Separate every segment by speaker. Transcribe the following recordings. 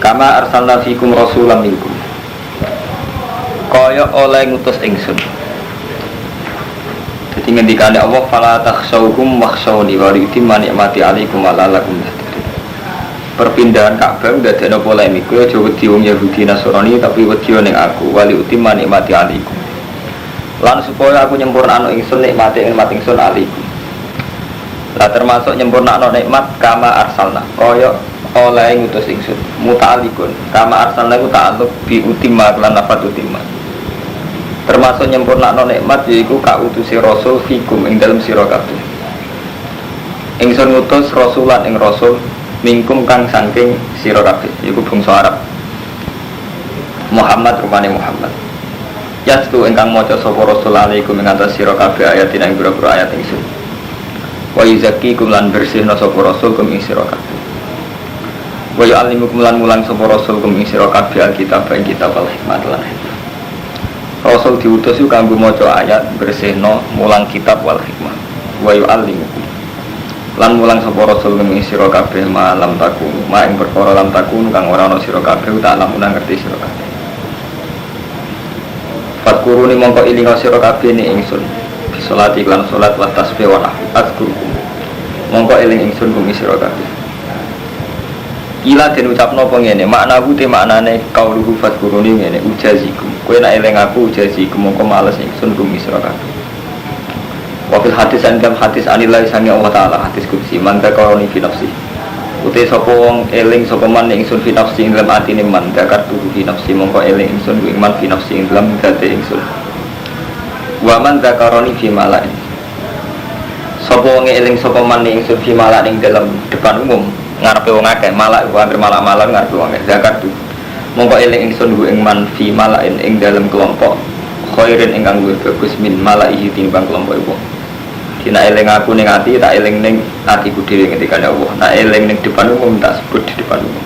Speaker 1: Kama arsalna fikum rasulam minkum. Kaya oleh ngutus ingsun. Jadi ngendikane Allah fala takhshawhum wakhshawni wa yutimma ni'mati 'alaikum wa la'allakum tahtadun. Perpindahan Ka'bah ndadekno polemik kowe aja wedi wong Yahudi Nasrani tapi wedi ning aku wa yutimma ni'mati 'alaikum. Lan supaya aku nyempurnakno ingsun nikmate ingsun 'alaikum. Lah termasuk nyempurnakno nikmat kama arsalna kaya oleh ngutus ingsun muta'alliqun kama arsalna ku ta'alluq bi utimma lan lafat utimma. Termasuk nyempurnakno nikmat yaiku kautusi rasul fikum ing dalem sira kabeh. Ingsun ngutus rasulan ing rasul mingkum kang saking sira kabeh yaiku bangsa Arab. Muhammad rupane Muhammad. Yastu ingkang maca sapa rasul alaikum ing atas sira kabeh ayat ing pira-pira ayat ingsun. Wa yuzakkikum lan bersihna sapa rasul kum ing sira kabeh. Wa yu'allimukum lan mulang sapa rasul kum ing sira kabeh alkitab ing kitab al hikmah lan Rasul diutus itu kanggo maca ayat bersihno mulang kitab wal hikmah wa yu'allimukum lan mulang sapa rasul ing sira kabeh malam takun ing perkara lam takun kang ora ana sira kabeh tak lamun ngerti sira kabeh. Fadkuruni mongko ilinga sira kabeh ni ingsun bisolati lan salat wa tasbih wa azkurukum mongko eling ingsun kum sira kabeh. Ila den ucapno apa ngene makna te maknane kauluhu fadkuruni ngene ujazikum kowe nek eling aku ujazikum mongko males ingsun bumi sira kabeh. Wa fil hadis andam hadis anillahi sangi Allah taala hadis kursi man takaroni fi nafsi uti sapa wong eling sapa man ingsun fi nafsi ing dalam atine man takar tuhu fi nafsi mongko eling ingsun ku iman fi nafsi ing dalam date ingsun. Wa man takaroni fi malain sapa wong eling sapa man ingsun fi malain ing dalam depan umum ngarepe wong akeh malak iku anggere malak-malak ngarepe wong akeh zakat tu mongko eling ingsun ing man fi malain ing dalam kelompok khairin ingkang luwih bagus min malaihi timbang kelompok iku dina eling aku ning ati tak eling ning atiku dhewe ketika Allah nak eling ning depan umum tak sebut di depan umum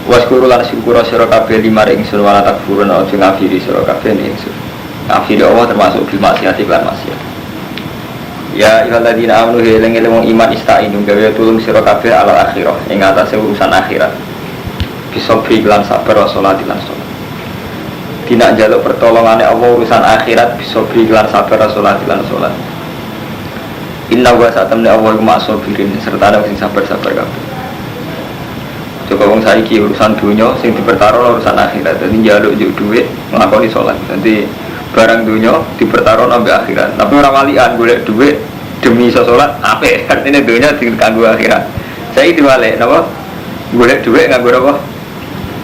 Speaker 1: waskuru lan syukur sira kabeh limare ingsun wala takfurun aja ngafiri sira kabeh ning ingsun ngafiri Allah termasuk bil maksiat lan maksiat. Ya ayyuhalladzina amanu eling-eling wong iman istainu gawe tulung sira kabeh ala akhirah ing atase urusan akhirat. Bisa beri lan sabar wa salat lan salat. Dina njaluk pertolongane Allah urusan akhirat bisa beri lan sabar wa salat lan salat. Inna wa satamna Allah ma'asabirin serta ana sing sabar-sabar kabeh. Coba wong saiki urusan dunya sing dipertaruhno urusan akhirat. Dadi njaluk juk dhuwit nglakoni salat. Dadi barang dunia dipertaruh sampai akhirat tapi orang walian golek duit demi sholat apik artinya dunia diganggu akhirat saya diwalek napa golek duit nganggo apa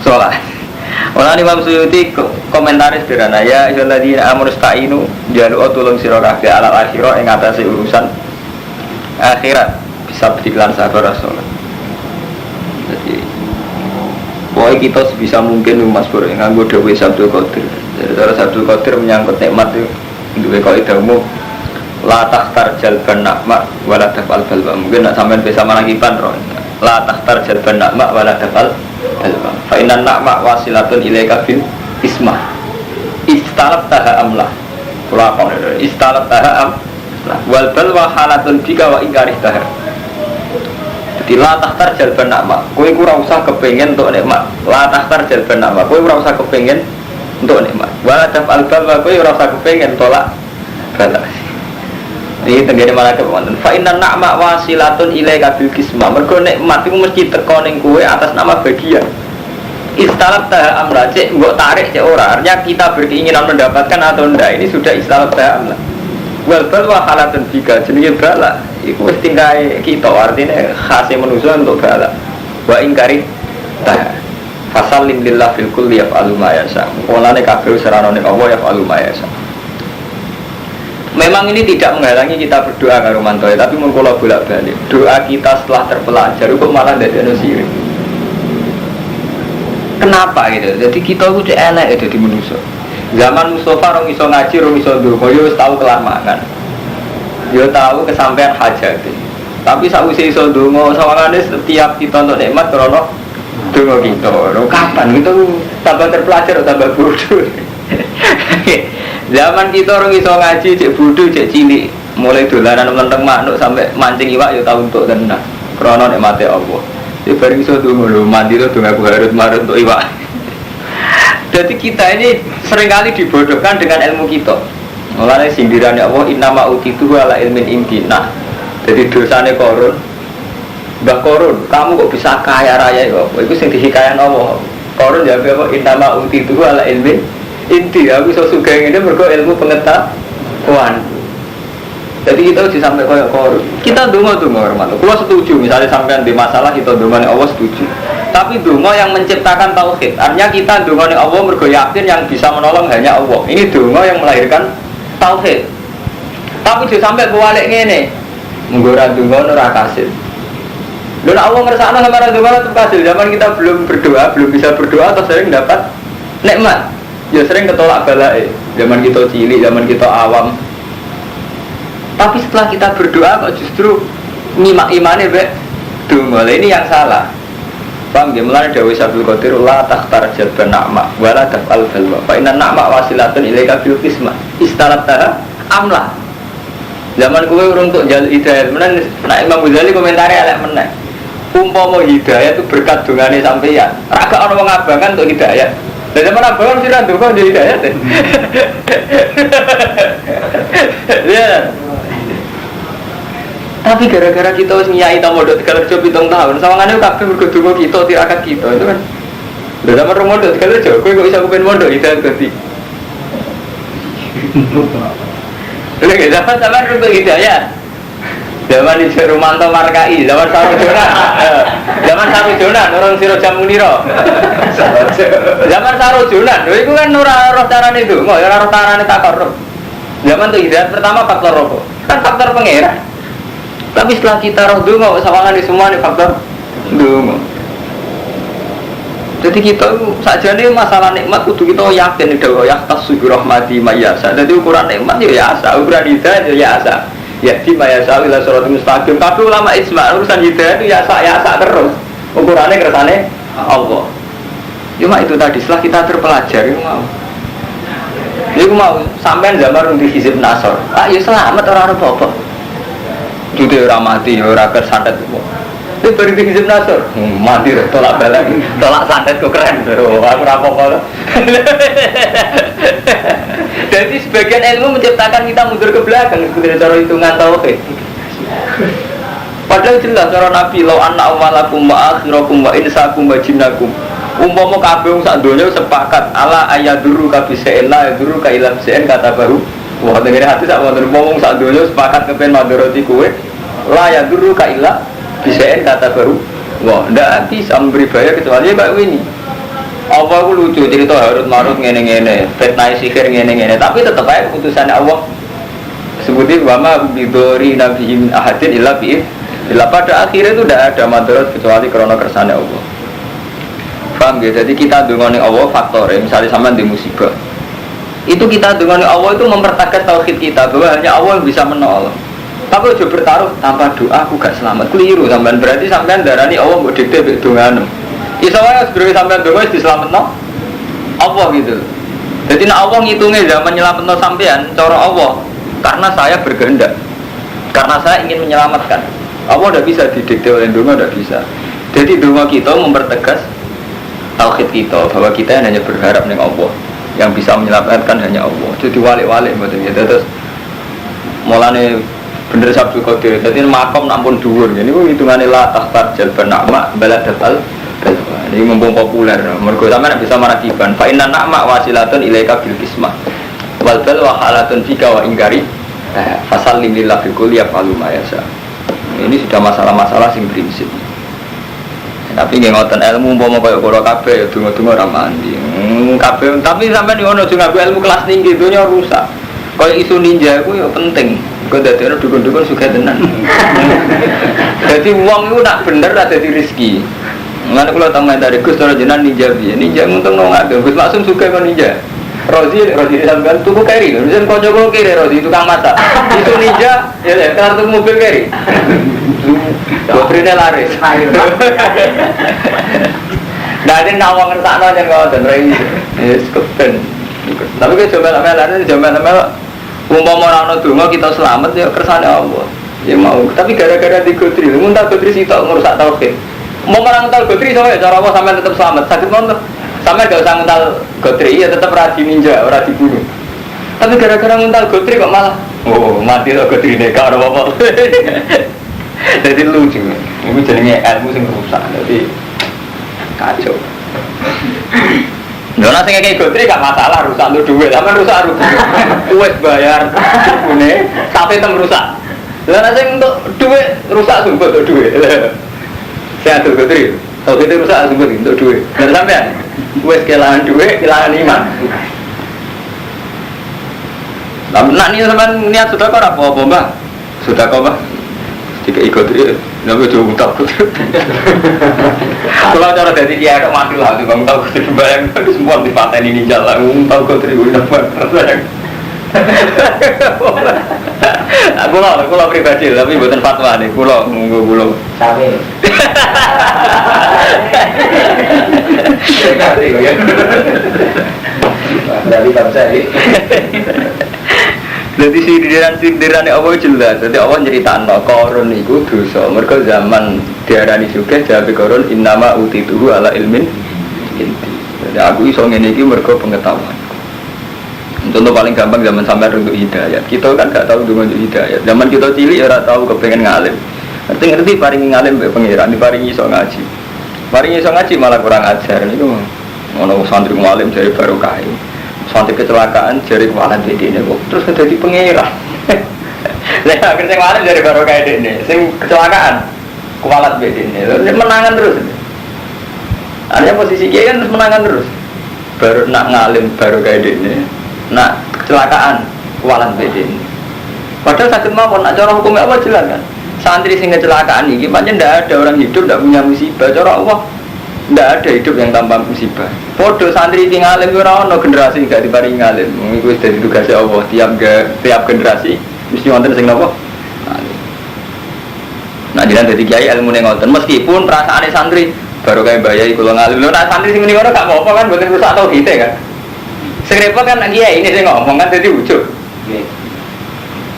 Speaker 1: sholat ana Imam Suyuti komentaris sederhana ya ayyuhalladzina amanu sta'inu jaluk tulung sira kabeh alal akhirah ing atase urusan akhirat bisa beriklan sabar sholat. Jadi pokoknya kita sebisa mungkin Mas Bro nganggo dawuh Sabtu Qadir. Jadi cara Sabtu Qadir menyangkut nikmat itu duwe kaidah umum la takhtar jalban nikmat wala tafal balwa. Mungkin nak sampean bisa manakiban ro. La takhtar jalban nikmat wala tafal balwa. Fa inna nikmat wasilatun ilaika bil ismah. Istalab taha amlah. Kula kon istalab taha amlah. Wal balwa halatun bika wa ingkarih taha. Jadi la takhtar jalban nikmat. Kowe ora usah kepengin untuk nikmat. La takhtar jalban nikmat. Kowe ora usah kepengin untuk nikmat. Wala tafal balwa kowe ora usah kepengin tolak bala. Iki tengene malah kewonten. Fa inna ni'ma wasilatun ilaika bil qismah. Mergo nikmat iku mesti teko ning kowe atas nama bagian. Istalab ta amla cek mbok tarik cek ora. Artinya kita berkeinginan mendapatkan atau ndak ini sudah istalab ta amla. Wal balwa halatun bika jenenge bala. Iku wis tingkae kita artinya khase manusia untuk bala. Wa ingkari ta. Fasallim lillah fil kulli yaf'alu ma yasha. Olane kabeh seranane Allah yaf'alu ma yasha. Memang ini tidak menghalangi kita berdoa karo mantoe, tapi mun kula bolak-balik. Doa kita setelah terpelajar kok malah ndadekno sirik. Kenapa gitu? Jadi kita ku cek elek dadi manusa. Zaman Mustafa rong iso ngaji, rong iso ndonga, yo wis tau kelar mangan. Yo tau kesampean hajat. Tapi sakwise iso ndonga, sawangane setiap kita untuk nikmat krana donga kita. Kapan itu tambah terpelajar atau tambah bodoh? Zaman kita orang iso ngaji cek bodoh cek cilik mulai dolanan menteng manuk sampai mancing iwak ya tau untuk tenang krana nikmate Allah Ya bareng iso donga lho, mandi to donga aku harus marut untuk iwak. Jadi kita ini seringkali dibodohkan dengan ilmu kita. Mulane sindirane Allah innama utitu ala ilmin indi. Nah, jadi dosane Korun. Mbah Korun, kamu kok bisa kaya raya kok? Iku sing dihikayan Allah. Korun jawab apa innama utitu ala ilmin indi. Aku iso sugih ngene mergo ilmu pengetahuan. Jadi kita harus sampai kaya Korun. Kita donga-donga hormat. Kalau setuju misalnya sampean di masalah kita dongane Allah setuju. Tapi donga yang menciptakan tauhid. Artinya kita dongane Allah mergo yakin yang bisa menolong hanya Allah. Ini donga yang melahirkan tauhid. Tapi juga sampai balik ngene. Munggo ora donga ora kasil. Lha Allah ngersakno sama ora donga tetep kasil. Zaman kita belum berdoa, belum bisa berdoa atau sering dapat nikmat. Ya sering ketolak balae. Zaman kita cilik, zaman kita awam. Tapi setelah kita berdoa kok justru nyimak imane be donga. Ini yang salah. Paham ya? Mulanya Dawi Syabdul Qadir la takhtar jalban na'ma wala taf'al balwa fa inna na'ma wasilatun ilaika bil qismah istarataha amla. Zaman kowe urung tok jal hidayah menan nek Imam Ghazali komentare elek meneh. Umpama hidayah itu berkat dongane sampeyan, ra gak ana wong abangan untuk hidayah. Lah zaman abangan sira ndonga yo hidayah. Ya. Tapi gara-gara kita harus nyai tamu modal 3 kerja 7 tahun, sawangannya kabeh mergo donga kita tirakat kita itu kan. Udah zaman rong modal 3 kerja, kowe kok bisa kepen modal hidayah dadi. Lha gak zaman untuk hidayah. Zaman di Rumanto Markai, zaman Sarujona. Zaman Sarujona orang Siro Jamuniro. Zaman Sarujona, lho iku kan ora roh carane itu, ora roh carane takarruf. Zaman itu hidayah pertama faktor apa? Kan faktor pangeran. Tapi setelah kita roh donga sawangan semua nih faktor donga. Jadi kita sakjane masalah nikmat kudu kita yakin bahwa yahtasu bi rahmati mayasa. Jadi ukuran nikmat ya asa, ukuran hidayah ya asa. Ya di mayasa ila siratal mustaqim. Kabeh ulama ijma urusan hidayah itu ya asa terus. Ukurannya kersane Allah. Cuma itu tadi setelah kita terpelajar itu mau. Iku mau sampean zaman di hizib nasor. Ah ya selamat orang apa-apa. Juga orang mati, orang kersantet. Itu beri hizib nasor. Mati tolak balik, tolak santet kok keren. Aku rapok. Jadi sebagian ilmu menciptakan kita mundur ke belakang sebenarnya cara hitungan tauhid. Padahal jelas cara Nabi law anna awwalakum wa akhirakum wa insakum wa jinnakum. Umpama kabeh wong sak donya sepakat ala ayaduru ka bisain la yaduru ka ila bisain kata baru. Wah dengar hati sak wonten wong sak donya sepakat kepen madharati kowe la yaduru ka ila bisain kata baru. Wah ndak bisa memberi bahaya kecuali kayak ini. Apa aku lucu cerita Harut Marut ngene-ngene, fitnah sihir ngene-ngene, tapi tetep aja keputusan Allah. Sebutin wama bidori nabi min ahadin illa bi. Bila pada akhirnya itu tidak ada madarat kecuali karena kersane Allah. Paham ya? Jadi kita dungane Allah faktor ya, misalnya sama di musibah. Itu kita dungane Allah itu mempertegas tauhid kita bahwa hanya Allah yang bisa menolong. Tapi aja bertaruh tanpa doa aku gak selamat. Keliru sampean, berarti sampean darani Allah mbok dikte mbek dongane. Iso wae sebelum sampean donga wis diselametno Allah gitu. Jadi nek Allah ngitungnya zaman nyelametno sampean cara Allah karena saya berkehendak. Karena saya ingin menyelamatkan. Allah tidak bisa didikte oleh donga, tidak bisa. Jadi donga kita mempertegas tauhid kita bahwa kita hanya berharap ning Allah. Yang bisa menyelamatkan hanya Allah. Jadi walik-walik mboten ya. Terus mulane bener Sabtu Qadir. Jadi makom nampun dhuwur. Niku hitungane la tahtar jalban na'ma baladatal. Ini mumpung populer, mergo sampeyan bisa marakiban. Fa inna na'ma wasilatun ilaika bil qismah. Wal bal wa halatun fika wa ingkari. Fasallim lillahi kulli yaf'alu ma yasha. Ini sudah masalah-masalah sing prinsip. Tapi nggih ngoten ilmu umpama kaya kula kabeh ya donga-donga ora mandi. Kabeh tapi sampeyan ngono aja nganggo ilmu kelas tinggi donya rusak. Kaya isu ninja iku ya penting. Kok dadekno dukun-dukun sugih tenan. Jadi wong iku nak bener ra dadi rezeki. Mana kalau tahu dari Gus Tora Jenan ninja biar ninja untung nongak Gus langsung suka con ninja. Rozi sampean tuku keri, Rozi kau coba kiri Rozi tukang masak. Itu ninja, ya kartu mobil keri. Baterainya laris. Nah ini nawang ngersakno aja kau dan rai. Skepten. Tapi kita coba laris, coba umpama orang donga kita selamat ya kersane Allah. Ya mau. Tapi gara-gara di Godri, muntah Godri sitok ngerusak tauhid. Mau orang nguntal gotri soalnya cara apa sampai tetap selamat. Sakit montor. Sampai gak usah nguntal gotri ya tetap radi ninja, radi bunuh. Tapi gara-gara nguntal gotri kok malah mati loh gotri ini kalau apa. Jadi lucu. Ini jadinya ilmu sing rusak. Jadi kacau. Nona sing kayak gotri gak masalah rusak lu duit, sama rusak rugi. Wes bayar bune tapi tem rusak. Nona sing untuk duit rusak sumpah untuk duit. Saya tuh gotri. Kalau kita rusak sumpah untuk duit. Dan sampean wes kehilangan duit, kehilangan iman. Nak ni sampean niat sudah kau apa mbak? Sudah kau mbak? Jika ikut dia, nabi jauh tak ikut. Kalau cara dari dia ada mati lah, tu bang tahu kita bayang semua di pantai ini jalan, tahu kau terima dapat sayang. Aku lah pribadi, tapi bukan fatwa ni, pulau munggu pulau.
Speaker 2: Sami. Dari bangsa ini.
Speaker 1: Jadi sindiran Allah jelas. Jadi Allah nyeritakno Qarun iku dosa. Mergo zaman diarani sugih jawabe Qarun innama utituhu ala ilmin inti. Jadi aku iso ngene iki mergo pengetahuan. Contoh paling gampang zaman sampai untuk hidayat. Kita kan gak tahu untuk hidayat. Zaman kita cilik ya ora tahu kepengen ngalim. Ngerti paringi ngalim mbek pangeran, diparingi iso ngaji. Paringi iso ngaji malah kurang ajar niku. Ono santri ngalim jare barokah. Santri kecelakaan jari kemalan ini kok terus jadi pengira. Lah akhir sing kemalan jari baru kayak ini, sing kecelakaan kualat ini, menangan terus. Artinya posisi dia kan terus menangan terus. Baru nak ngalim baru kayak ini, nak kecelakaan kualat ini. Padahal sakit mau nak cara hukumnya apa jelas kan? Santri sing kecelakaan ini, macam tidak ada orang hidup tidak punya musibah. Cara Allah tidak ada hidup yang tanpa musibah. Podo santri sing ngalim ora ono generasi gak diparingi ngalim. Iku wis dadi tugas Allah tiap generasi mesti wonten sing napa? Ngalim. Nah, jenengan dadi kiai ilmune ngoten meskipun perasaane santri baru kaya bayai kula ngalim. Lho nek santri sing muni ngono gak apa-apa kan mboten rusak tauhid kan. Sing repot kan kiai ini sing ngomong kan dadi ujug. Nggih.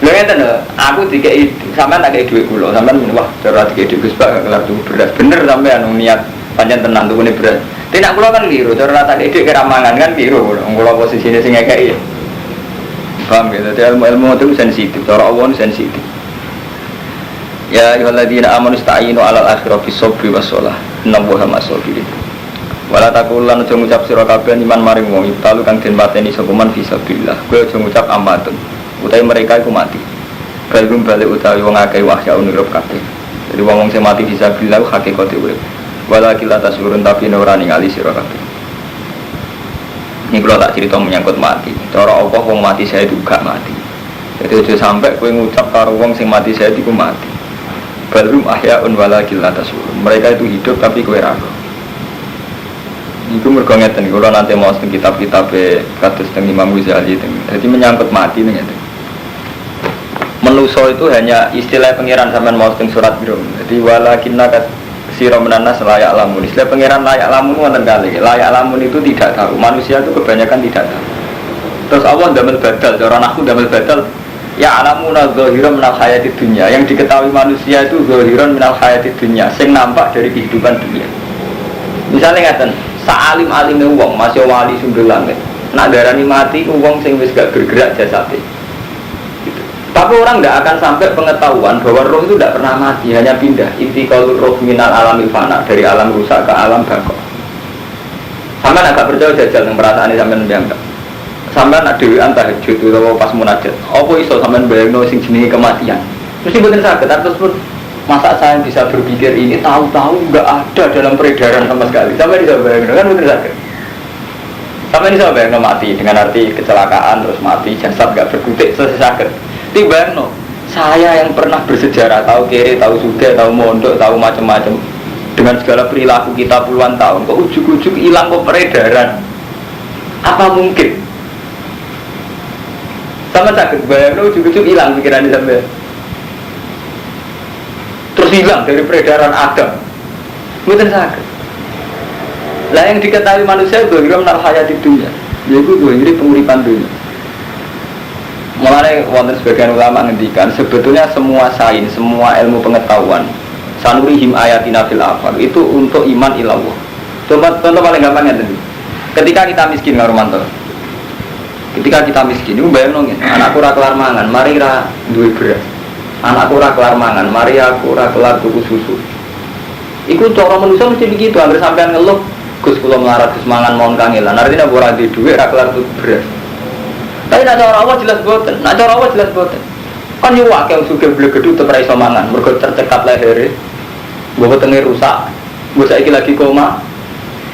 Speaker 1: Lha ngeten lho, aku dikei sampean tak kei dhuwit kula, sampean wah cara dikei dhuwit Gus Pak kelar tuh beras. Bener sampean niat panjang tenang tuh ini berat. Tidak pulau kan biru, cara rata ide keramangan kan biru. Pulau posisinya sing kayak paham gitu. Jadi ilmu itu sensitif, cara Allah sensitif. Ya ayyuhalladzina amanu ista'inu 'alal akhirati bis-sabri was-shalah. Innallaha ma'as-sabirin. Wala taqulan aja ngucap sira kabeh iman maring wong ibtalu kang den mateni sapa man fisabilillah. Kowe aja ngucap amatun. Utawi mereka iku mati. Kalbum balik utawi wong akeh wahya unurub kabeh. Jadi wong sing mati fisabilillah hakikate urip. Walakin la tasurun tapi ora ningali sira kabeh. Ini kalau tak cerita menyangkut mati. Cara Allah wong mati saya juga mati. Jadi aja sampai kowe ngucap karo wong sing mati saya iku mati. Balum ahyaun walakin la tasurun. Mereka itu hidup tapi kowe ra. Iku mergo ngeten kula nanti mau teng kitab-kitab kados teng Imam Ghazali teng. Jadi menyangkut mati ngeten. Manusa itu hanya istilah pangeran sampean mau teng surat Rum. Jadi walakinna siro menanas layak lamun. Istilah pangeran layak lamun wonten kali. Layak lamun itu tidak tahu. Manusia itu kebanyakan tidak tahu. Terus Allah damel badal, cara aku damel badal. Ya alamuna zahiran minal hayati dunya. Yang diketahui manusia itu zahiran minal hayati dunya, sing nampak dari kehidupan dunia. Misalnya ngaten, sa'alim-alime wong masih wali sumber langit. Nak darani mati wong sing wis gak bergerak jasate. Tapi orang tidak akan sampai pengetahuan bahwa roh itu tidak pernah mati, hanya pindah. Intiqalur roh minal alamil fana, dari alam rusak ke alam bako. Sampai agak percaya jajal yang perasaan ini sampai nembang. Sampai nak dewan tahajud atau pas munajat. Apa iso sampai bayangno sing jenenge kematian. Mesti mboten saged, terus pun masa saya bisa berpikir ini tahu-tahu nggak ada dalam peredaran sama sekali. Sampai bisa bayangno kan mboten saged. Sampai bisa bayangno mati dengan arti kecelakaan terus mati, jasad nggak berkutik selesai saged. Tiba no, saya yang pernah bersejarah, tahu kiri, tahu sudah, tahu mondok, tahu macam-macam, dengan segala perilaku kita puluhan tahun, kok ujuk-ujuk hilang kok peredaran? Apa mungkin? Sama sakit bayang, ujuk-ujuk hilang pikirannya sampai, terus hilang dari peredaran Adam, mungkin sakit. Lah yang diketahui manusia itu menal hayati dunia, yaitu ini penguripan dunia. Mulai wonten sebagian ulama ngendikan sebetulnya semua sains, semua ilmu pengetahuan sanurihim ayatina fil afaq. Itu untuk iman ilallah. Coba contoh paling gampangnya tadi. Ketika kita miskin karo mantel. Ketika kita miskin, itu bayang nongin. Anakku ora kelar mangan, mari ra duwe beras. Anakku ora kelar mangan, mari aku ora kelar tuku susu. Iku cara manusia mesti begitu, hampir sampean ngeluh, Gus kula melarat Gus mangan mohon kangelan. Artinya ora duwe dhuwit, ora kelar tuku beras. Tapi nak cara Allah jelas boten, nak cara Allah jelas boten. Kan yo akeh wong sugih blegedhu tetep ora iso mangan, mergo tercekat lehere. Mbok wetenge rusak. Mbok saiki lagi koma.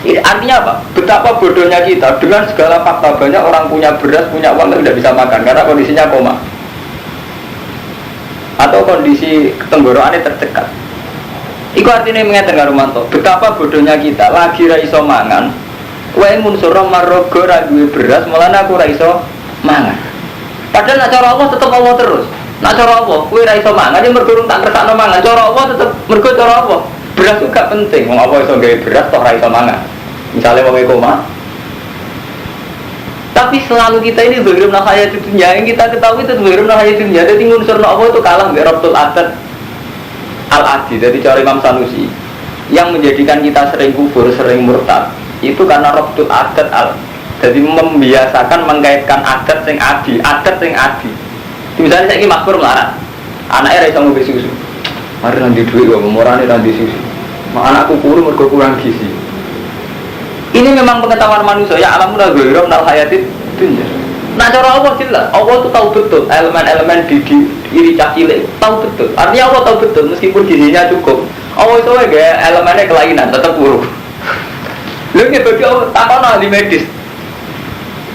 Speaker 1: Artinya apa? Betapa bodohnya kita dengan segala fakta banyak orang punya beras, punya uang tapi tidak bisa makan karena kondisinya koma atau kondisi tenggorokannya tercekat. Iku artinya mengatakan karo manto. Betapa bodohnya kita lagi ra iso mangan. Wae munsura marga ra duwe beras, mulane aku ra iso mangan. Padahal nak cara Allah tetep Allah terus. Nak cara Allah kowe ra iso mangan, ya mergo tak kersakno mangan. Cara Allah tetep mergo cara Allah. Beras itu gak penting, wong apa iso gawe beras toh ra iso mangan. Misalnya wong koma. Tapi selalu kita ini bergerak nahaya dunia, yang kita ketahui itu bergerak nahaya dunia. Jadi unsur Allah itu kalah dengan Rabtul Adat Al-Adi. Jadi cara Imam Sanusi yang menjadikan kita sering kufur, sering murtad itu karena Rabtul Adat Al. Jadi membiasakan mengkaitkan adat sing adi, adat sing adi. Misalnya saya ini makmur melarat, anaknya ra iso ngombe susu. Mari nanti duit kok memorane nanti susu. Mak anakku kurang mergo kurang gizi. Ini memang pengetahuan manusia ya alamuna ghairum nal hayatid dunya. Nah cara Allah jelas, Allah itu tahu betul elemen-elemen di iri cilik tahu betul. Artinya Allah tahu betul meskipun gizinya cukup. Allah itu ya elemennya kelainan tetap buruk. Lha nek bagi Allah takon ahli medis.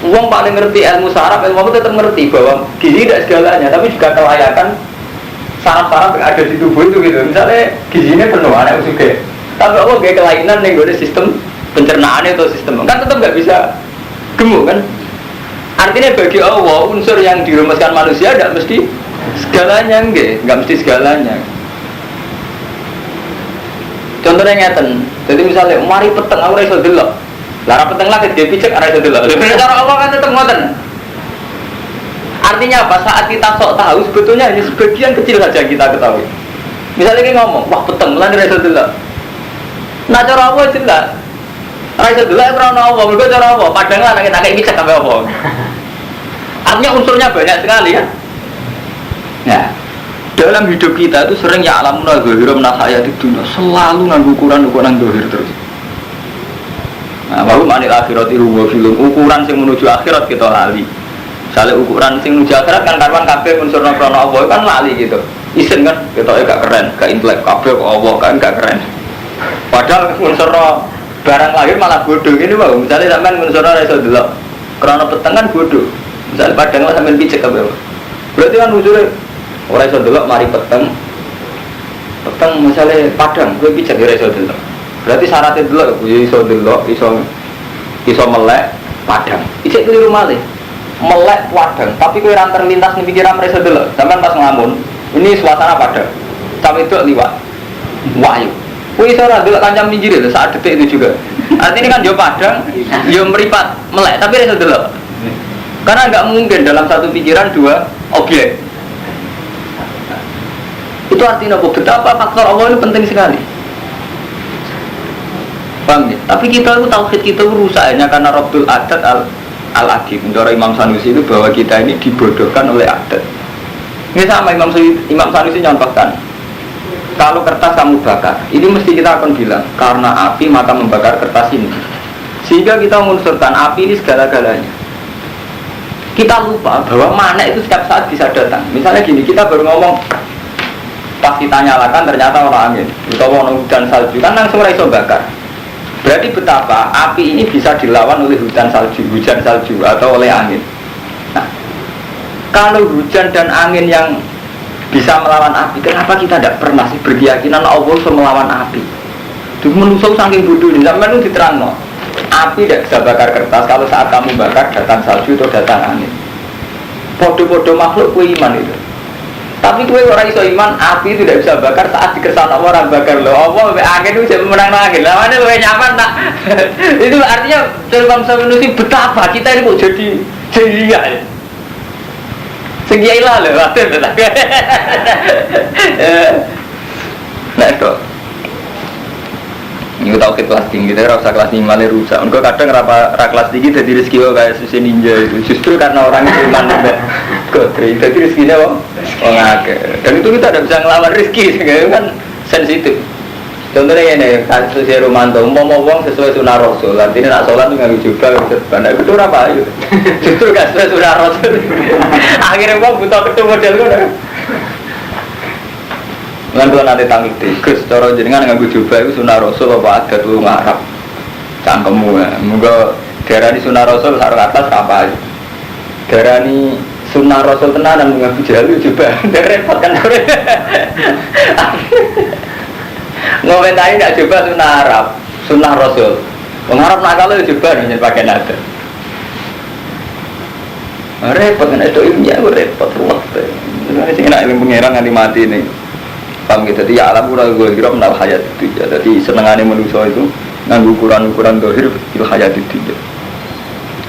Speaker 1: Wong paling ngerti ilmu saraf, ilmu apa tetap ngerti bahwa gizi tidak segalanya, tapi juga kelayakan saraf-saraf yang ada di tubuh itu gitu. Misalnya gizinya penuh anak juga, tapi Allah kayak kelainan nih gue sistem pencernaannya atau sistem kan tetap nggak bisa gemuk kan. Artinya bagi Allah unsur yang dirumuskan manusia tidak mesti segalanya nggak mesti segalanya. Contohnya ngeten, jadi misalnya mari peteng aku raiso delok, lara peteng lagi dia picek raiso delok. Cara Allah kan tetap ngoten. Artinya apa? Saat kita sok tahu sebetulnya hanya sebagian kecil saja kita ketahui. Misalnya kita ngomong, wah peteng lan raiso delok. Nah cara Allah jelas. Raiso delok ora ono apa, mergo cara apa? Padahal anak-anak iki cek kabeh apa. Artinya unsurnya banyak sekali kan. Nah, dalam hidup kita itu sering ya alamuna ghairum nal hayatid dunya, selalu nganggo ukuran zahir terus. Nah, baru manil akhirati huwa filum, ukuran sing menuju akhirat kita lali. Misalnya ukuran sing menuju akhirat kan karuan kabeh unsurna krana Allah kan lali gitu. Isen kan ketoke gak keren, gak intelek kabeh kok Allah kan gak keren. Padahal unsurna barang lahir malah bodoh ini bang. Misalnya sampean mensurah raiso delok, karena peteng kan bodoh. Misalnya padang lah sampean picek apa? Berarti kan unsurnya orang raiso delok mari peteng misalnya padang, gue picek raiso delok. Berarti syaratnya delok, iso delok, iso melek padang. Icek keliru malih, melek padang. Tapi gue ranter lintas nih pikiran raiso delok. Sampean pas ngelamun, ini suasana padang. Sampai itu liwat, wahyu. Wih, seorang dulu kancam pinggir itu saat detik itu juga. Artinya kan dia padang, dia meripat, melek, tapi rasa dulu. Karena nggak mungkin dalam satu pikiran dua objek. Itu artinya betapa faktor Allah ini penting sekali. Paham ya? Tapi kita itu tauhid kita rusaknya karena Rabtul Adat Al-Adi. Menurut Imam Sanusi itu bahwa kita ini dibodohkan oleh adat. Ini sama Imam Sanusi nyontohkan. Kalau kertas kamu bakar, ini mesti kita akan bilang karena api maka membakar kertas ini. Sehingga kita mengunsurkan api ini segala-galanya. Kita lupa bahwa mana itu setiap saat bisa datang. Misalnya gini, kita baru ngomong pas kita nyalakan ternyata orang angin, atau hujan salju kan langsung iso bakar. Berarti betapa api ini bisa dilawan oleh hujan salju atau oleh angin. Nah, kalau hujan dan angin yang bisa melawan api, kenapa kita tidak pernah sih berkeyakinan Allah bisa melawan api? Itu menusuk saking bodoh ini, sampai itu diterang no. Api tidak bisa bakar kertas, kalau saat kamu bakar datang salju atau datang angin. Podo-podo makhluk kue iman itu. Tapi kue orang iso iman, api itu tidak bisa bakar saat dikesan orang bakar loh. Allah angin itu bisa menang angin, lawannya lebih nyaman tak? Itu artinya dalam bangsa manusia betapa kita ini kok jadi ceria ya. Segiailah loh, waktu itu. Nah itu. Ini tau kelas tinggi, kita rasa kelas 5 malah rusak. Enggak kadang kelas tinggi jadi rezeki kayak susi ninja itu. Justru karena orang itu iman kodri, jadi rezekinya akeh. Dan itu kita tidak bisa ngelawan rezeki, kan sensitif. Contohnya ini kasus Romanto, mau wong sesuai sunnah Rasul. Artinya nak sholat tuh nggak jubah, benar. Itu apa itu? Justru nggak sesuai sunnah Rasul. Akhirnya wong butuh ketemu model kan? Dengan tuan nanti tanggung tikus, cara jenengan nggak jubah itu sunnah Rasul apa adat lu ngarap? Cangkemmu ya. Moga darani sunnah Rasul sarung atas apa? Darani sunnah Rasul tenanan nggak jalu jubah. Repot kan? Ngomentari tidak coba sunnah Arab, sunnah Rasul. Mengharap nak kalau coba nih pakai nada. Repot kan itu ilmiah, repot ruwet. Ini sih nak ilmu pengiran nanti mati nih. Paham gitu? Jadi alam kurang gue kira menal hayat itu ya. Jadi senengannya manusia itu nganggu ukuran dohir il hayat itu ya.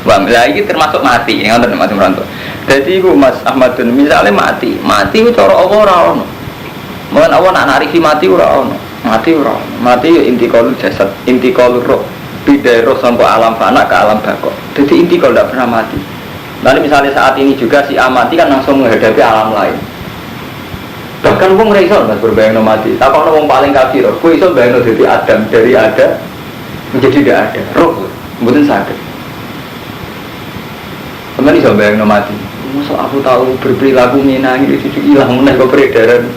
Speaker 1: Paham? Lah ini termasuk mati, yang ada Mas Imranto. Jadi itu Mas Ahmadun misalnya mati itu cara Allah rawon. Mungkin Allah nak narifi mati rawon. Mati ya intiqalul jasad, intiqalul roh, bidai roh sampai alam fana ke alam bakok. Jadi intiqal tidak pernah mati. Nanti misalnya saat ini juga si amati kan langsung menghadapi alam lain. Bahkan wong reisol mas berbayang mati. Tak kalau wong paling kafir, kau iso bayang dari Adam, dari ada menjadi tidak ada. Roh, mungkin sakit. Teman iso bayang mati. Masa aku tahu berperilaku menyenangi itu hilang meneh kok peredaran.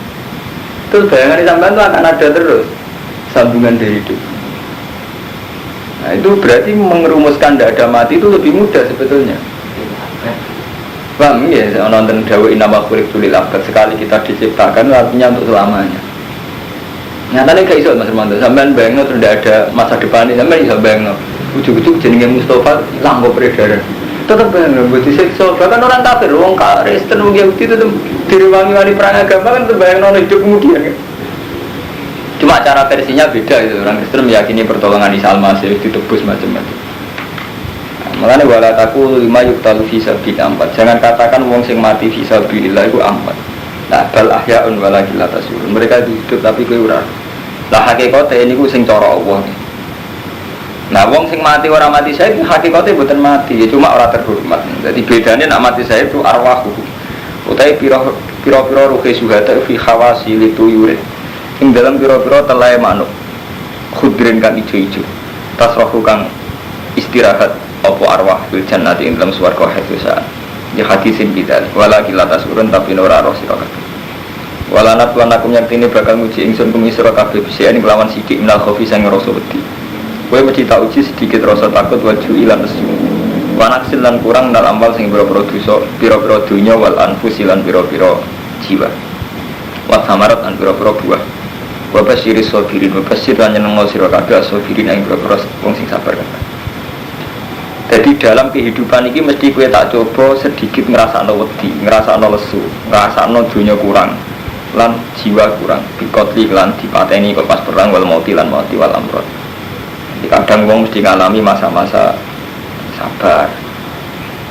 Speaker 1: Terus bayangan di sampean itu akan ada terus sambungan dari hidup. Nah itu berarti mengerumuskan tidak ada mati itu lebih mudah sebetulnya. Paham ya? Saya nonton Dawa Inama Kulik Tulil Abad. Sekali kita diciptakan artinya untuk selamanya. Nyatanya gak iso Mas Hermanto. Sampean bayangno terus tidak ada masa depan ini. Sampean iso bayangno. Ujuk-ujuk jenenge Mustafa hilang kok peredaran. Tetap bayangno buat disiksa. Bahkan orang kafir, orang Kristen, orang Yahudi itu direwangi-wangi perang agama kan terbayang hidup kemudian kan. Cuma cara versinya beda itu. Orang Kristen meyakini pertolongan Isa Al-Masih ditebus macam-macam. Makanya walataku 5 yuktalu fisabilillah 4. Jangan katakan wong sing mati fisabilillah itu 4. Nah bal ahya'un walakil la tasyurun. Mereka itu hidup tapi kowe ora. Lah hakikate niku sing cara Allah. Nah wong sing mati ora mati saya itu hakikate mboten mati, ya cuma ora terhormat. Jadi bedanya nak mati saya itu arwah. Utai piro-piro ruhe suhata fi khawasi lituyure. Ing dalam piro-piro telai manuk khudrin kan ijo-ijo. Tasrahu kang istirahat apa arwah fil jannati ing dalam swarga hadisa. Ya hadisin bidan wala kilata surun tapi ora roh sira kabeh. Wala natwan aku yaktine bakal nguji ingsun kumisira kabeh bisa ing lawan sidik minal khofi sang rasa wedi. Kowe mesti tak uji sedikit rasa takut waju ilan nesu. Wanaksil lan kurang dalam amal sing biro-biro dosa, biro-biro dunya wal anfusi lan biro-biro jiwa. Wa samarat lan biro-biro buah. Wa basyiris sabirin, wa basyir lan nyenengno sira kabeh sabirin ing biro-biro wong sing sabar kabeh. Jadi dalam kehidupan ini mesti kowe tak coba sedikit ngrasakno wedi, ngrasakno lesu, ngrasakno dunya kurang lan jiwa kurang. Bikotli lan dipateni kok pas perang wal mauti lan mati wal amrod. Kadang wong mesti ngalami masa-masa sabar.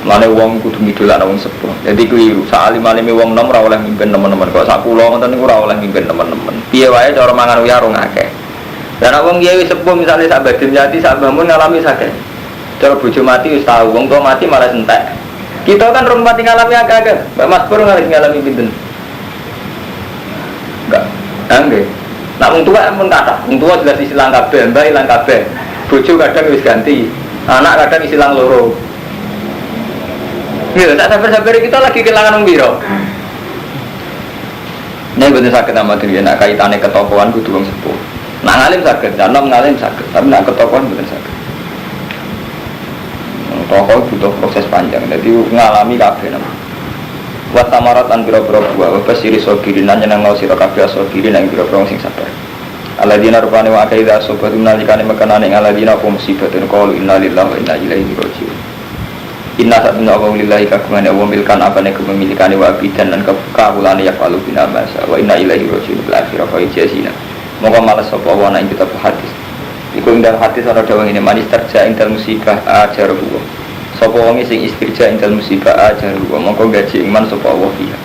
Speaker 1: Mane wong kudu ngidolakno wong sepuh. Jadi kuwi salim-alime wong nom ora oleh mimpin teman-teman. Kok sak kula ngoten niku ora oleh mimpin teman-teman. Piye wae cara mangan uyarung akeh. Dan wong kiai sepuh misale sak badhe yati sak bangun ngalami sakit. Cara bojo mati wis tau, wong tua mati malah entek. Kita kan rong mati ngalami akeh-akeh. Mbak Mas Pur ngalami pinten? Enggak. Nggih. Nak wong tua pun kathah. Wong tua jelas ilang kabeh, mbah ilang kabeh. Bojo kadang wis ganti. Anak kadang isilang loro. Ya, tak sabar-sabar kita lagi kehilangan wong piro. Nek boten saged amat dhewe nek kaitane ketokohan kudu wong sepuh. Nak ngalim saged, nom ngalim saged, tapi nak ketokohan boten saged. Tokoh butuh proses panjang, jadi ngalami kabeh nama. Wa samarat an biro-biro buah, wa basiri sabirin lan nyenengno sira kabeh sabirin lan biro-biro sing sabar. Alladzina rupane wa kaida sobat nalikane mekanane alladzina hum musibatun qalu inna lillahi wa inna ilaihi raji'un. Inna satuna wa lillahi kagungan wa milkan apane kepemilikane wa bidan lan kawulane ya falu bina masa wa inna ilaihi raji'un bil akhirah fa jazina. Moga malas sapa wa ing kitab hadis. Iku ing dalam hadis ana dawuh ngene manis terja ing dalem musibah ajaruhu. Sapa wong sing istirja ing dalem musibah ajaruhu mongko gaji iman sapa wa fiha.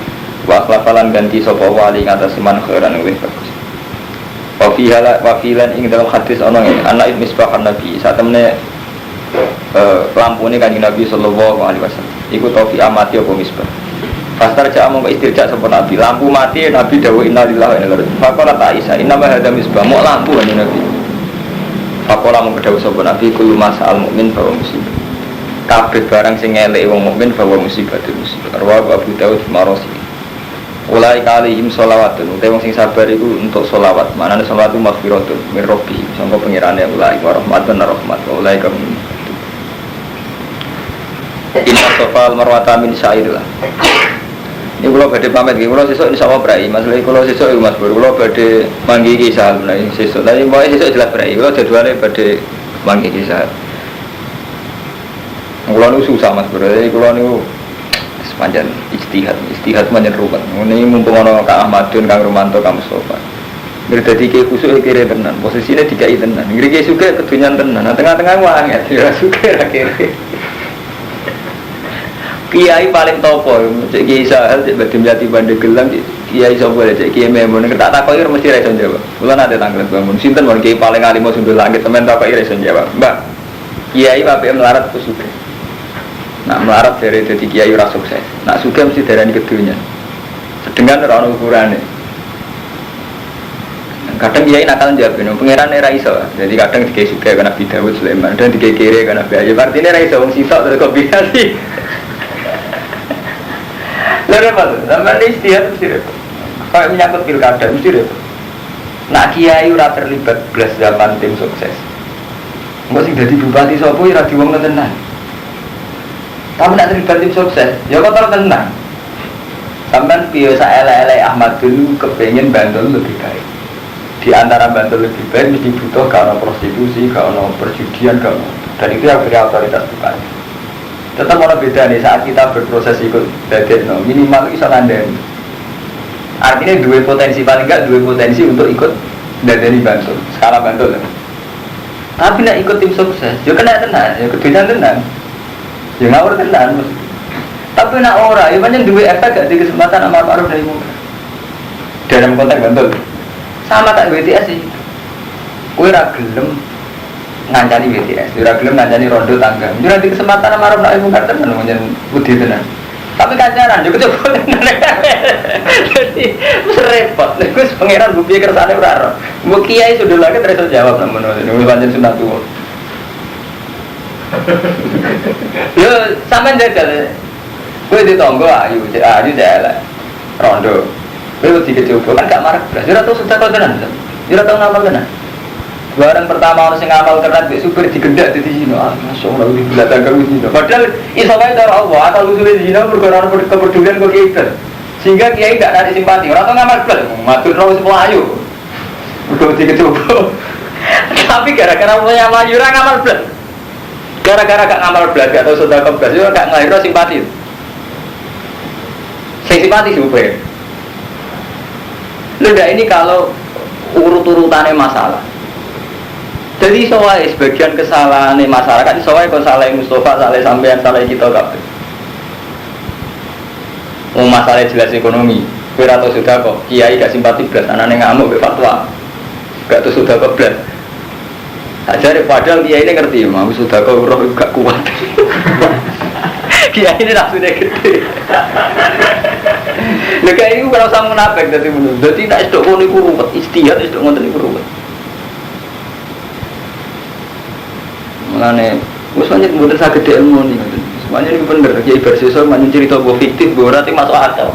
Speaker 1: Wa akhlafalan ganti sapa wa li ngatas man khairan luwih bagus. Wafilan ing dalam hadis ono anak misbah Nabi saat temene lampu ini kanjeng Nabi sallallahu alaihi wasallam iku taufi amati apa misbah pastar cak mongko istirja sapa Nabi lampu mati Nabi dawuh innalillahi wa inna ilaihi raji'un faqala ta Aisyah inna ma hadza misbah mau lampu kanjeng Nabi faqala mongko dawuh sapa Nabi kullu masal mukmin fa musibah kabeh barang sing ngeleki wong mukmin fa musibah rawahu Abu Daud marosi ulai kalihim sholawatun utai wong sing sabar iku untuk sholawat manane sholawat itu maghfiratun min rabbi sangka pengirane ulai wa rahmatun rahmat ulai kaum inna sofal marwata min syairlah ini kalau badai pamit kalau sesuk insyaallah berai masalah kalau sesuk itu mas bro kalau badai manggi kisah menawi sesuk tapi pokoke sesuk jelas berai kalau jadwale badai manggi kisah kalau niku susah mas bro kalau niku sepanjang istihad panjang ruwet. Ini mumpung ana Kang Ahmadun, Kang Romanto, Kang Mustofa. Ngger dadi ki khusuk kere tenan, posisine dikai tenan. Ngger ki suke kedunyan tenan, tengah-tengah wae ya suke ra kere. Kiai paling topo, cek Kiai Sahal, cek Badim Yati Bandegelang, Kiai sapa cek Kiai Memun tak takoki mesti ra iso jawab. Kula nate tanglet bangun, sinten mon Kiai paling alim sundul langit temen takoki ra iso jawab. Mbak, Kiai wae melarat ku suke. Nak melarat dari kiai ora sukses. Nak sugih mesti darani kedunya. Sedengan ora ono ukurane. Kadang kiai nakal njawab, pangeran ora iso. Jadi kadang dikai sugih karena Nabi Daud Sulaiman dan dikai kere karena Nabi Ayub. Artine ora iso wong sitok terus kombinasi. Lha repot, sampeyan istihad mesti repot. Kayak menyangkut pilkada mesti repot. Nak kiai ora terlibat blas zaman tim sukses. Engko sing dadi bupati sapa ora diwong tenan. Kamu nak terlibat tim sukses, ya kotor tenang. Sampai biasa elek-elek Ahmad dulu kepengen Bantul lebih baik. Di antara Bantul lebih baik mesti butuh karena prostitusi, karena perjudian, karena dan itu yang beri otoritas bupati. Tetap ada beda nih saat kita berproses ikut badan, no, minimal bisa ngandani. Artinya dua potensi paling enggak dua potensi untuk ikut dari Bantul, skala Bantul. Tapi nak ikut tim sukses, ya kena tenang, ya kedudukan tenang. Ya ngawur tenan mesti. Tapi nak ora, ya pancen duwe efek gak di kesempatan amar ma'ruf nahi munkar. Dalam konteks Bantul. Sama tak BTS sih. Kowe ora gelem ngancani BTS, ora gelem ngancani rondo tangga. Ora di kesempatan amar ma'ruf nahi munkar tenan pancen wedi tenan. Tapi kancaran yo coba tenan. Jadi wis repot. Wis pangeran bukti kersane ora ora. Mbok kiai sudah lagi terus jawab namun pancen sunatullah. Yo sampean jajal. Kowe ditonggo ayu elek. Rondo. Kowe dicoba kan gak marek blas. Ora tau sudah kok tenan. Ora tau ngamal tenan. Barang pertama orang sing ngamal tenan mbek supir digendak dadi zina. Masyaallah iki belakang karo zina. Padahal iso wae cara Allah asal usule zina perkara kepedulian kok kiai. Sehingga kiai gak ada simpati. Ora tau ngamal blas. Matur wis mlayu. Mergo dicoba. Tapi gara-gara mulai mlayu ora ngamal blas. Gara-gara gak ngamal belas, gak tau sedekah belas, itu gak ngelahirno simpati. Sing simpati supaya. Lha ini kalau urut-urutannya masalah. Jadi soalnya sebagian kesalahan masyarakat, soalnya kalau salah Mustafa, salah sampean, salah kita kabeh. Mau masalah jelas ekonomi, kira atau sudah kok kiai gak simpati belas, anaknya ngamuk be fatwa, gak tau sudah kok belas. Ajar padahal kiai ini ngerti, mau sudah kau roh gak kuat. Kiai ini nafsunya gede. Lega ini kalau sama munafik dari menurut, jadi tidak sedok kau niku ruwet, istihad sedok ngonten niku ruwet. Mulane, usahanya kemudian sakit di ilmu nih, semuanya ini bener. Kiai bersisa, macam cerita buah fiktif, berarti masuk akal.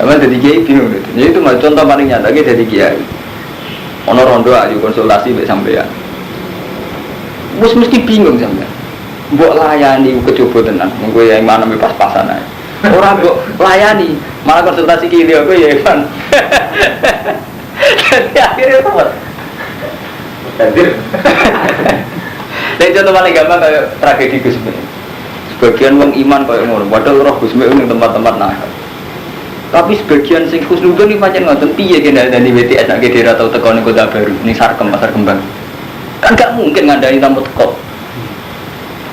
Speaker 1: Karena jadi kiai bingung gitu. Jadi itu contoh paling nyata jadi kiai. Ono rondo ayu konsultasi mbek sampean. Mesti bingung sampean. Mbok layani kecoba tenan, mengko yang mana pas-pasan ae. Ora mbok layani, malah konsultasi ki aku ya Evan. Jadi akhirnya apa? Hadir. Lha contoh paling gampang kayak tragedi Gusmi. Sebagian wong iman kayak ngono, padahal roh Gusmi ning tempat-tempat nakal. Tapi sebagian sing khusnudon iki pancen ngoten piye kene ndani WTS nek dhewe tau teko ning Kota Baru, ning Sarkem, Pasar Kembang. Kan gak mungkin ngandani tamu teko.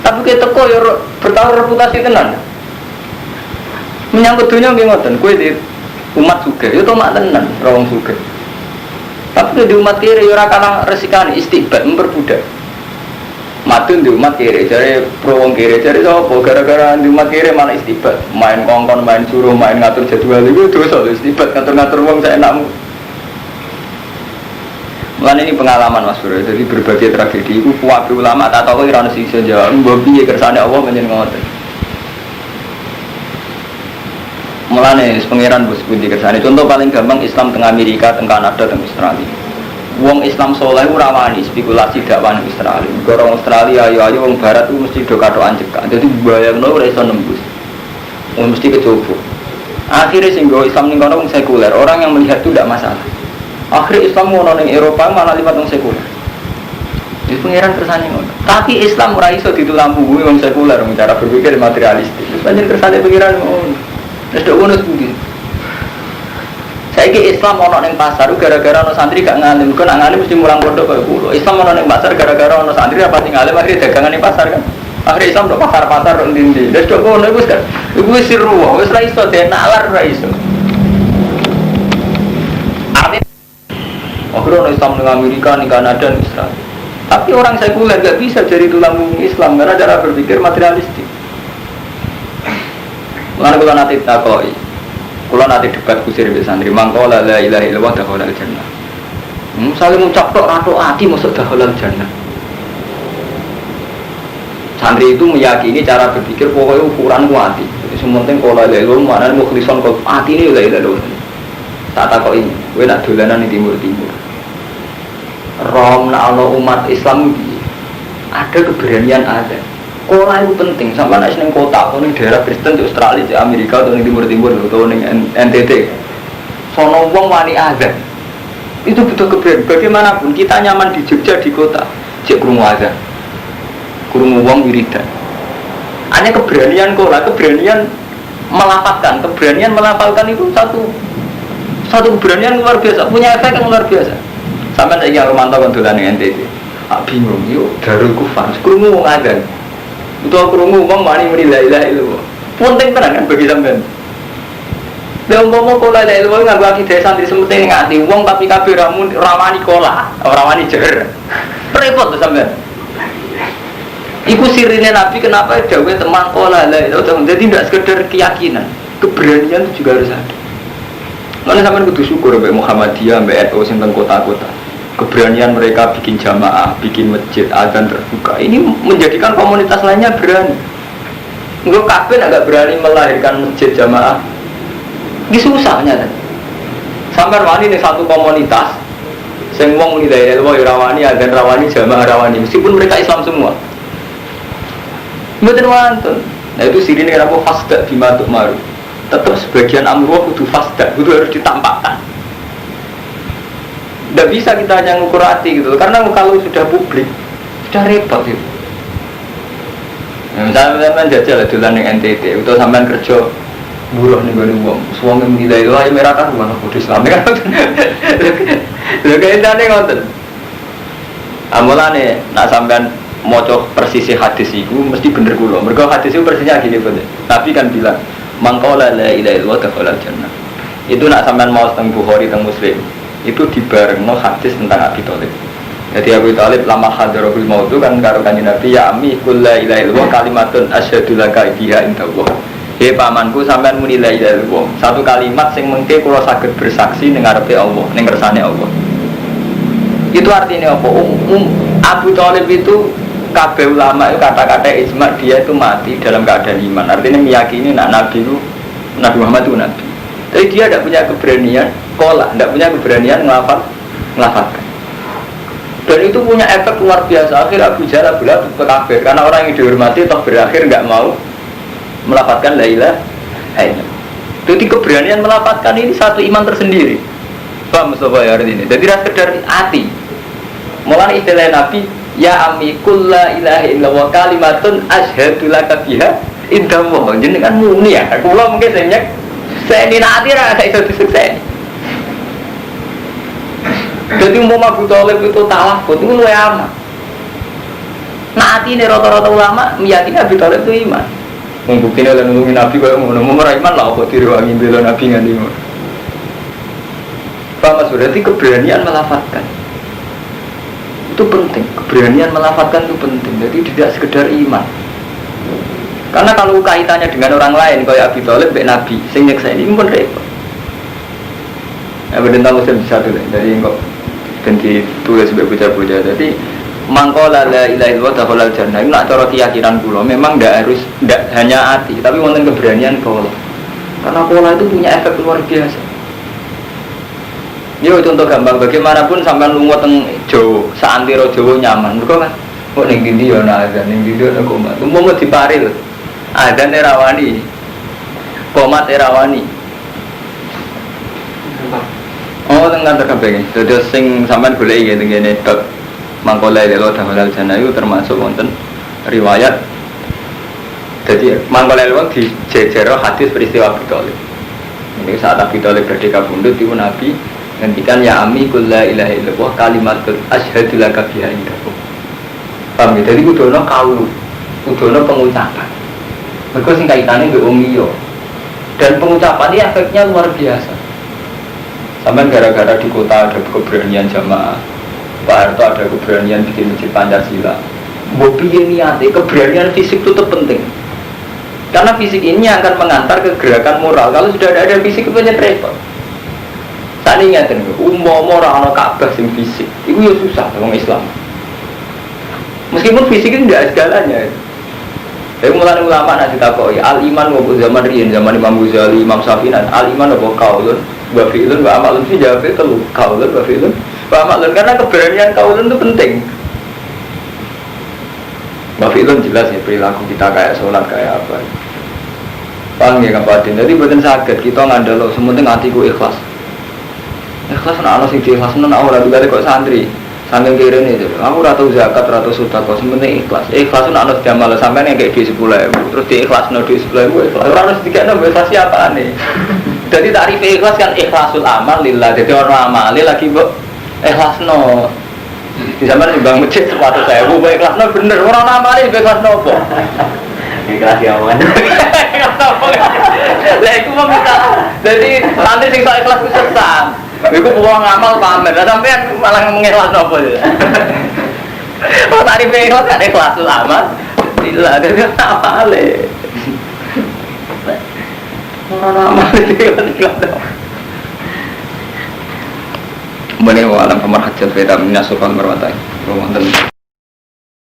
Speaker 1: Tapi ke teko ya bertaruh reputasi tenan. Menyangkut dunia nggih ngoten, kowe di umat sugih, ya tomak tenan, ora wong sugih. Tapi di umat kiri ora kana resikane istiqbat memperbudak. Madun di umat kiri, jadi pro wong kiri, jadi apa? Gara-gara di umat kiri malah istiqbat, main kongkon, main suruh, main ngatur jadwal itu dosa istiqbat, ngatur-ngatur wong saya enakmu. Mulane ini pengalaman Mas Bro, jadi berbagai tragedi itu kuwabe ulama tak tahu kira ono sing iso jawab, mbok piye kersane Allah menjen ngoten. Mulane pangeran bos pundi kersane. Contoh paling gampang Islam teng Amerika, teng Kanada, teng Australia. Wong Islam soleh ora wani spekulasi dakwah nang Australia. Orang Australia ayo wong barat itu mesti do katokan cekak. Dadi bayangno ora iso nembus. Wong mesti kecoba. Akhirnya sing go Islam ning kono wong sekuler, orang yang melihat itu tidak masalah. Akhirnya Islam ngono ning Eropa malah liwat wong sekuler. Jadi pangeran kersane ngono. Tapi Islam ora iso ditulampungi wong sekuler cara berpikir materialistis. Panjen kersane pangeran ngono. Wis do ngono sepundi. Saiki Islam ono ning pasar gara-gara ono santri gak ngalim, kok nak ngalim mesti mulang pondok kaya kulo. Islam ono ning pasar gara-gara ono santri apa sing ngalim akhirnya dagangan ning pasar kan. Akhirnya Islam tok pasar-pasar tok ndi-ndi. Wis tok ngono wis kan. Iku wis siru, wis ra iso denalar ra iso. Akhirnya ono Islam ning Amerika, ning Kanada, ning Israel. Tapi orang sekuler gak bisa jadi tulang punggung Islam karena cara berpikir materialistik. Mulane kula nate takoki. Kalau nanti debat kusir di santri, mangkola la ilaha illallah dakhalal jannah. Misalnya ngucap tok rato ati masuk dakhalal jannah. Santri itu meyakini cara berpikir pokoknya ukuran kuati. Jadi sementing kalau la ilaha illallah maknanya mukhlison kau ati ini la ilaha illallah. Tak takok ini, gue nak dolanan di timur. Rom na Allah umat Islam ini ada keberanian ada. Kola itu penting, sampai nak neng kota, atau neng daerah Kristen di Australia, di Amerika, atau neng timur, atau neng NTT. Sono wong wani azan. Itu butuh keberanian. Bagaimanapun kita nyaman di Jogja di kota, cek krungu azan, krungu wong wiridan. Hanya keberanian kola, keberanian melafalkan itu satu keberanian luar biasa, punya efek yang luar biasa. Sampai saya yang memantau kondolan neng NTT, bingung, yuk darul kufar, krungu wong azan. Itu aku rungu uang mani muni la ilaha illallah. Penting tenan kan bagi sampean. Lah umpama kok la ilaha illallah nganggo akidah santri semete ngati wong tapi kabeh rawani kola, rawani jer. Repot to sampean. Iku sirine Nabi kenapa dawuh teman kola la ilaha illallah. Jadi tidak sekedar keyakinan, keberanian itu juga harus ada. Mana sampean kudu syukur mbek Muhammadiyah, mbek NU sing teng kota-kota. Keberanian mereka bikin jamaah, bikin masjid, azan terbuka. Ini menjadikan komunitas lainnya berani. Enggak kabeh agak berani melahirkan masjid jamaah. Ini susahnya kan. Sampai wani ning satu komunitas sing wong muni daerah rawani, azan rawani, jamaah rawani. Meskipun mereka Islam semua. Mboten wonten. Nah itu sirine apa fasda bima tu'maru. Tetap sebagian amruh kudu fasda, kudu harus ditampakkan. Tidak bisa kita hanya ngukur hati gitu, karena kalau sudah publik sudah repot gitu. Misalnya jajal dolan ning NTT, atau sampean kerja buruh ning gone wong, suwung nilai itu ayo merah kan mana kode Islam kan. Lha kaitane ngoten. Amulane nak sampean maca persisi hadis iku mesti bener kula. Mergo hadis itu persisnya gini bener. Nabi kan bilang, "Mangqala la ilaha illallah dakhalal jannah." Itu nak sampean mau teng Bukhari teng Muslim. Itu dibarengno hadis tentang Abi Thalib. Jadi Abi Thalib lama hadarul maut itu kan karo kanjeng Nabi, ya ammi qul la ilaha illallah kalimatun asyhadu laka biha indallah. He pamanku sampean muni la ilaha illallah. Satu kalimat sing mengke kula saged bersaksi ning ngarepe Allah, ning kersane Allah. Itu artinya apa? Abu Thalib itu kabeh ulama itu kata-kata ijma dia itu mati dalam keadaan iman. Artinya meyakini Nabi itu Nabi Muhammad itu Nabi. Tapi dia tidak punya keberanian tidak punya keberanian ngelafalkan. Dan itu punya efek luar biasa. Akhirnya Abu Jahal ke kafir karena orang yang dihormati toh berakhir nggak mau melafalkan la ilaha illallah. Jadi keberanian melafalkan ini satu iman tersendiri. Paham Mustafa ya hari ini. Jadi tidak sekedar hati. Mulai istilah Nabi, ya ammi qul la ilaha illallah kalimatun asyhadu laka biha indallah. Jadi kan muni ya. Kula mungkin saya ini nanti rasa itu disukses. Jadi umpama Abu Thalib itu talafut itu luwih aman. Nanti ini rata-rata ulama meyakini Abu Thalib itu iman. Membuktikan oleh nulungi Nabi kalau mau iman lah kok diriwangi bela Nabi nganti. Paham Mas? Berarti keberanian melafadzkan itu penting. Keberanian melafadzkan itu penting. Jadi tidak sekedar iman. Karena kalau kaitannya dengan orang lain, kayak Abi Thalib, Nabi, sing nyeksa ini pun repot. Ya benar Muslim satu dari kok dan ditulis sebagai bocah-bocah. Jadi mangkola la ilaha illallah dakhalal jannah. Ini nak cara keyakinan kula memang tidak hanya hati, tapi wonten keberanian pola. Karena pola itu punya efek luar biasa. Yo contoh gampang, bagaimanapun sampean lunga teng Jawa, saantira Jawa nyaman. Mergo kan kok ning ndi yo ana azan, ning ndi ana komat. Umpama diparil. Azan rawani. Komat rawani. Oh, tengah terkabeh. Dados sing sampean golek iki tengene bab mangkola lelo dakhalal jannah itu termasuk wonten riwayat. Jadi mangkola lelo dijejero hadis peristiwa Abi Thalib. Ini saat Abi Thalib badhe kabundut iku Nabi ngendikan ya ami qul la ilaha illallah kalimatul asyhadu laka biha indakum. Paham ya? Jadi kudono kaulu, kudono pengucapan. Mergo sing kaitane mbek wong liya. Dan pengucapan ini efeknya luar biasa. Sampai gara-gara di kota ada keberanian jamaah, Pak Harto ada keberanian bikin masjid Pancasila. Mbok piye niate, keberanian fisik itu penting. Karena fisik ini akan mengantar ke gerakan moral. Kalau sudah ada fisik itu banyak repot. Saat ini ingatkan, umum-umum Ka'bah sing fisik, itu ya susah orang Islam. Meskipun fisik itu tidak segalanya. Tapi mulai ulama nanti takoi al-iman waktu zaman rian, zaman Imam Ghazali, Imam Syafi'i, al-iman waktu kaulun, wa fi'lun, wa amalun sih jawabnya telu kaulun, wa fi'lun, wa amalun. Karena keberanian kaulun itu penting. Wa fi'lun jelas ya, perilaku kita kayak sholat, kayak apa. Paham ya kampatin, jadi bukan sakit, kita ngandalo, sementing hatiku ikhlas. Ikhlas ana sing ikhlas nang ora dibalik kok santri. Saking kirene itu. Aku ora tau zakat, ora tau sedekah, sementing ikhlas. Ikhlas ana diamal sampean yang kayak di 10.000, terus diikhlasno di 10.000 ikhlas. Ora harus dikene ikhlas siapane. Jadi tarif ikhlas kan ikhlasul amal lillah. Jadi orang amale lagi mbok ikhlasno. Di sampean nyumbang masjid 100.000, mbok ikhlasno bener. Ora amale ikhlasno apa? Ikhlas ya aman. Lah iku mah bisa. Jadi santri sing sak ikhlas ku sesat. Iku uang ngamal pamer, sampean malah mengikhlas apa ya? Oh tarif ikhlas kan ikhlasul amal. Bila ada apa le? Orang amal itu ikhlas. Boleh alam pemerhatian beda minasufan bermatai.